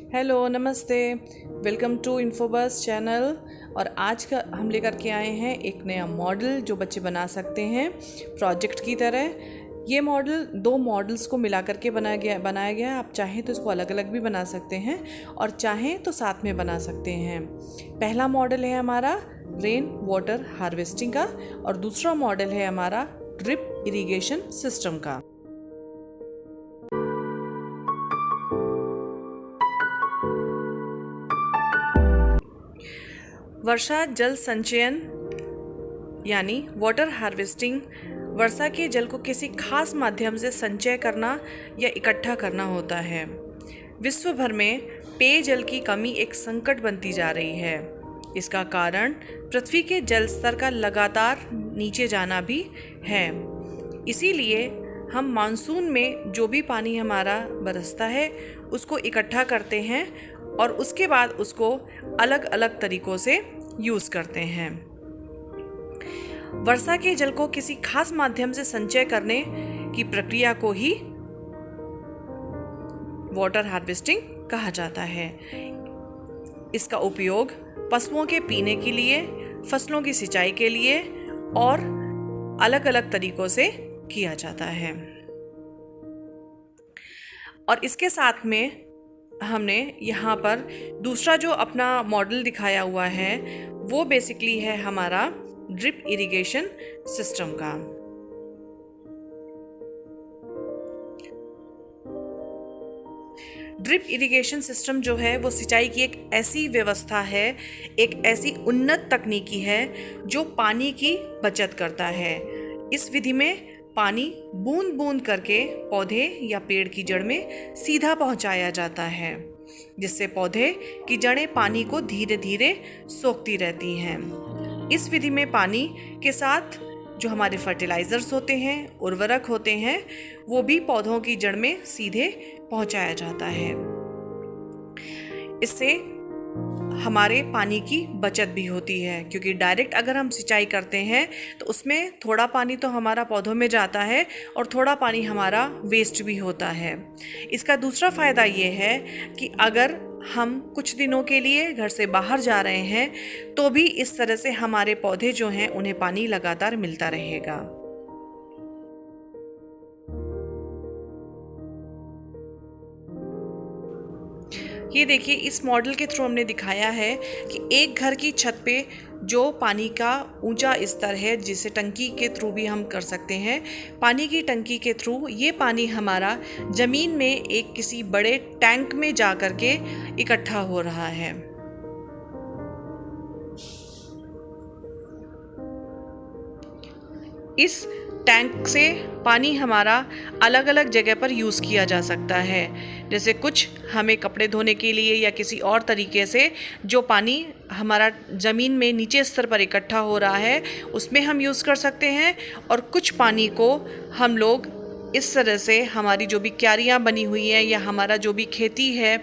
Hello नमस्ते, welcome to इन्फोबस channel. और आज का हम लेकर के आए हैं एक नया मॉडल जो बच्चे बना सकते हैं प्रोजेक्ट की तरह। ये मॉडल दो मॉडल्स को मिला करके बनाया गया है। आप चाहें तो इसको अलग अलग भी बना सकते हैं और चाहें तो साथ में बना सकते हैं। पहला मॉडल है हमारा रेन वाटर हार्वेस्टिंग का और दूसरा मॉडल है हमारा ड्रिप इरिगेशन सिस्टम का। वर्षा जल संचयन यानी वाटर हार्वेस्टिंग वर्षा के जल को किसी खास माध्यम से संचय करना या इकट्ठा करना होता है। विश्व भर में पेयजल की कमी एक संकट बनती जा रही है। इसका कारण पृथ्वी के जल स्तर का लगातार नीचे जाना भी है। इसीलिए हम मानसून में जो भी पानी हमारा बरसता है उसको इकट्ठा करते हैं और उसके बाद उसको अलग अलग तरीक़ों से यूज़ करते हैं। वर्षा के जल को किसी खास माध्यम से संचय करने की प्रक्रिया को ही वाटर हार्वेस्टिंग कहा जाता है। इसका उपयोग पशुओं के पीने के लिए, फसलों की सिंचाई के लिए और अलग अलग तरीक़ों से किया जाता है। और इसके साथ में हमने यहाँ पर दूसरा जो अपना मॉडल दिखाया हुआ है वो बेसिकली है हमारा ड्रिप इरिगेशन सिस्टम का। ड्रिप इरिगेशन सिस्टम जो है वो सिंचाई की एक ऐसी व्यवस्था है, एक ऐसी उन्नत तकनीकी है जो पानी की बचत करता है। इस विधि में पानी बूंद बूंद करके पौधे या पेड़ की जड़ में सीधा पहुंचाया जाता है, जिससे पौधे की जड़ें पानी को धीरे धीरे सोखती रहती हैं। इस विधि में पानी के साथ जो हमारे फर्टिलाइजर्स होते हैं, उर्वरक होते हैं, वो भी पौधों की जड़ में सीधे पहुंचाया जाता है। इससे हमारे पानी की बचत भी होती है, क्योंकि डायरेक्ट अगर हम सिंचाई करते हैं तो उसमें थोड़ा पानी तो हमारा पौधों में जाता है और थोड़ा पानी हमारा वेस्ट भी होता है। इसका दूसरा फ़ायदा ये है कि अगर हम कुछ दिनों के लिए घर से बाहर जा रहे हैं तो भी इस तरह से हमारे पौधे जो हैं उन्हें पानी लगातार मिलता रहेगा। ये देखिए, इस मॉडल के थ्रू हमने दिखाया है कि एक घर की छत पे जो पानी का ऊंचा स्तर है, जिसे टंकी के थ्रू भी हम कर सकते हैं, पानी की टंकी के थ्रू ये पानी हमारा ज़मीन में एक किसी बड़े टैंक में जा कर के इकट्ठा हो रहा है। इस टैंक से पानी हमारा अलग अलग जगह पर यूज़ किया जा सकता है। जैसे कुछ हमें कपड़े धोने के लिए या किसी और तरीके से जो पानी हमारा ज़मीन में नीचे स्तर पर इकट्ठा हो रहा है उसमें हम यूज़ कर सकते हैं, और कुछ पानी को हम लोग इस तरह से हमारी जो भी क्यारियाँ बनी हुई हैं या हमारा जो भी खेती है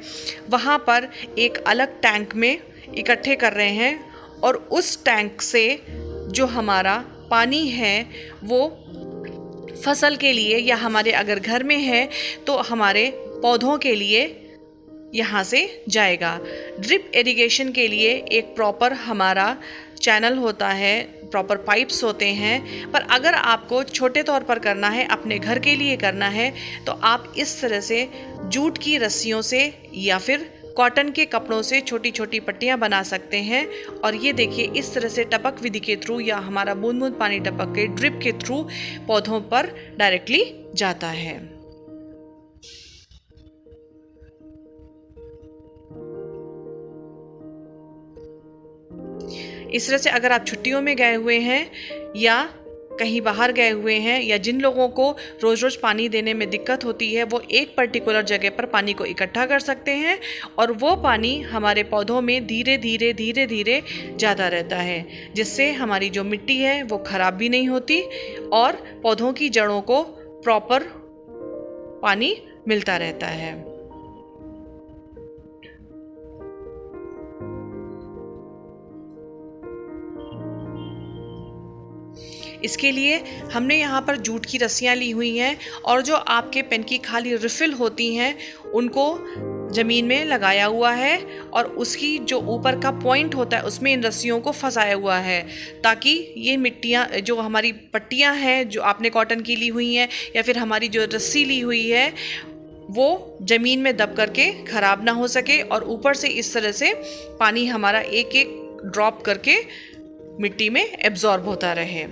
वहाँ पर एक अलग टैंक में इकट्ठे कर रहे हैं, और उस टैंक से जो हमारा पानी है वो फसल के लिए या हमारे अगर घर में है तो हमारे पौधों के लिए यहाँ से जाएगा। ड्रिप इरिगेशन के लिए एक प्रॉपर हमारा चैनल होता है, प्रॉपर पाइप्स होते हैं, पर अगर आपको छोटे तौर पर करना है, अपने घर के लिए करना है, तो आप इस तरह से जूट की रस्सियों से या फिर कॉटन के कपड़ों से छोटी छोटी पट्टियाँ बना सकते हैं। और ये देखिए, इस तरह से टपक विधि के थ्रू या हमारा बूंद बूंद पानी टपक के ड्रिप के थ्रू पौधों पर डायरेक्टली जाता है। इस तरह से अगर आप छुट्टियों में गए हुए हैं या कहीं बाहर गए हुए हैं, या जिन लोगों को रोज़ रोज़ पानी देने में दिक्कत होती है, वो एक पर्टिकुलर जगह पर पानी को इकट्ठा कर सकते हैं और वो पानी हमारे पौधों में धीरे धीरे जाता रहता है, जिससे हमारी जो मिट्टी है वो ख़राब भी नहीं होती और पौधों की जड़ों को प्रॉपर पानी मिलता रहता है। इसके लिए हमने यहाँ पर जूट की रस्सियाँ ली हुई हैं और जो आपके पेन की खाली रिफ़िल होती हैं उनको ज़मीन में लगाया हुआ है और उसकी जो ऊपर का पॉइंट होता है उसमें इन रस्सियों को फंसाया हुआ है, ताकि ये मिट्टियाँ जो हमारी पट्टियाँ हैं जो आपने कॉटन की ली हुई हैं या फिर हमारी जो रस्सी ली हुई है वो ज़मीन में दब करके ख़राब ना हो सके और ऊपर से इस तरह से पानी हमारा एक एक ड्रॉप करके मिट्टी में एब्जॉर्ब होता रहे।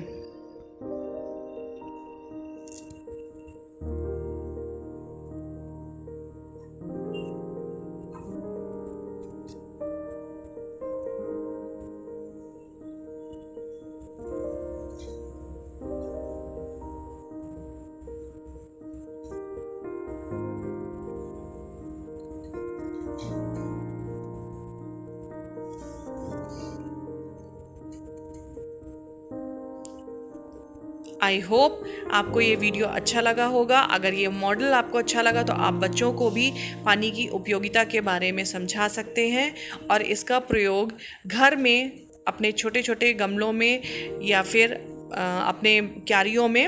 आई होप आपको ये वीडियो अच्छा लगा होगा। अगर ये मॉडल आपको अच्छा लगा तो आप बच्चों को भी पानी की उपयोगिता के बारे में समझा सकते हैं और इसका प्रयोग घर में अपने छोटे छोटे गमलों में या फिर अपने क्यारियों में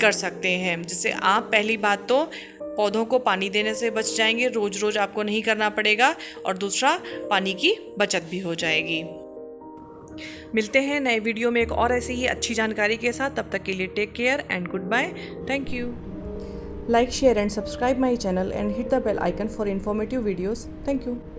कर सकते हैं, जिससे आप पहली बात तो पौधों को पानी देने से बच जाएंगे, रोज़ रोज़ आपको नहीं करना पड़ेगा, और दूसरा पानी की बचत भी हो जाएगी। मिलते हैं नए वीडियो में एक और ऐसी ही अच्छी जानकारी के साथ। तब तक के लिए take care and good bye. Thank you. Like, share and subscribe my channel and hit the bell icon for informative videos. Thank you.